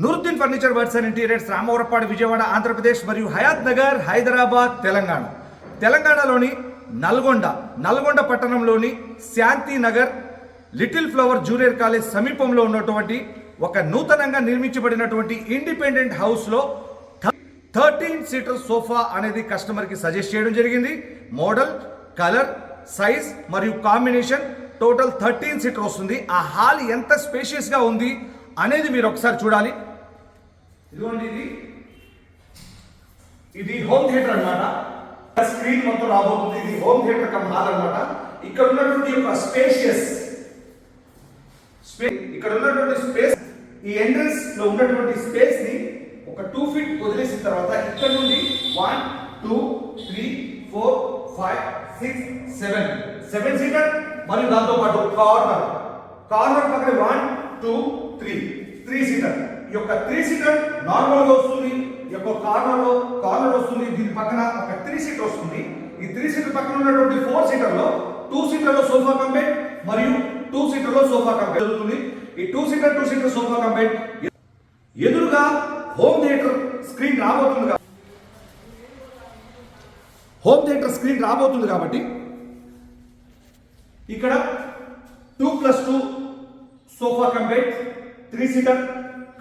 Nooruddin furniture works and interiors, Ramavarapadu, Vijayawada, Andhra Pradesh మరియు హయాత్ నగర్, హైదరాబాద్, తెలంగాణ. తెలంగాణలోని నల్గొండ పట్టణంలోని Shanti Nagar little flower junior college సమీపంలో ఉన్నటువంటి ఒక నూతనంగా నిర్మించబడినటువంటి ఇండిపెండెంట్ హౌస్లో 13 సీటర్ సోఫా అనేది కస్టమర్కి సజెస్ట్ చేయడం జరిగింది. మోడల్, కలర్, సైజ్ మరియు కాంబినేషన్ టోటల్ 13 సీటర్ వస్తుంది. ఆ హాల్ ఎంత స్పేషియస్గా ఉంది అనేది మీరు ఒకసారి చూడాలి. ఇదిగోండి, ఇది హోమ్ థియేటర్ అన్నమాట. స్క్రీన్ మొత్తం రాబోతుంది. ఇది హోమ్ థియేటర్ కమ్ హాల్ అన్నమాట. ఇక్కడ ఉన్నటువంటి ఒక స్పేస్, ఇక్కడ ఉన్నటువంటి స్పేస్, ఈ ఎంట్రన్స్ లో ఉన్నటువంటి స్పేస్ ని ఒక 2 ఫీట్ వదిలేసిన తర్వాత ఇక్కడ నుండి 1 2 3 4 5 6 7 సీటర్ మరియు దాంతో పాటు కార్నర్ పక్కన 1 2 3 సీటర్. ఈ యొక్క 3 సీటర్ నార్మల్ గా వస్తుంది. ఈ యొక్క కార్నర్ వస్తుంది. దీని పక్కన ఒక 3 సీటర్ వస్తుంది. ఈ 3 సీటర్ పక్కన ఉన్నటువంటి 4 సీటర్ లో 2 సీటర్ లో సోఫా కమ్ బెడ్ మరియు 2 సీటర్ లో సోఫా కమ్ బెడ్ జరుగుతుంది. ఈ 2 సీటర్ సోఫా కమ్ బెడ్ ఎదురుగా హోమ్ థియేటర్ స్క్రీన్ రాబోతుంది కాబట్టి ఇక్కడ 2+2 sofa cum bed, 3 seater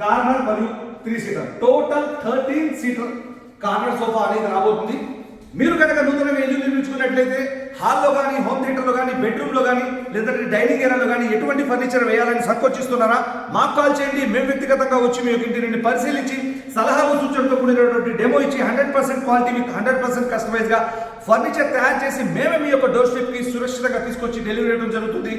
corner మరియు 3 seater total 13 seater corner sofa అనేది రాబోతుంది. మీరు కనుక నూతనంగా ఇల్లు నిర్మించుకున్నట్లయితే హాల్లో కానీ, హోమ్ థియేటర్లో కానీ, బెడ్రూమ్లో కానీ, లేదంటే డైనింగ్ ఏరియాలో కానీ ఎటువంటి ఫర్నిచర్ వేయాలని సంకోచిస్తున్నారా? మాకు కాల్ చేయండి. మేము వ్యక్తిగతంగా వచ్చి మీ ఇంటి నుండి పరిశీలించి సలహాలు సూచనలతో కూడినటువంటి డెమో ఇచ్చి 100% క్వాలిటీ విత్ 100% కస్టమైజ్గా ఫర్నిచర్ తయారు చేసి మేమే మీ యొక్క డోర్ స్టెప్కి సురక్షితంగా తీసుకొచ్చి డెలివరీ చేయడం జరుగుతుంది.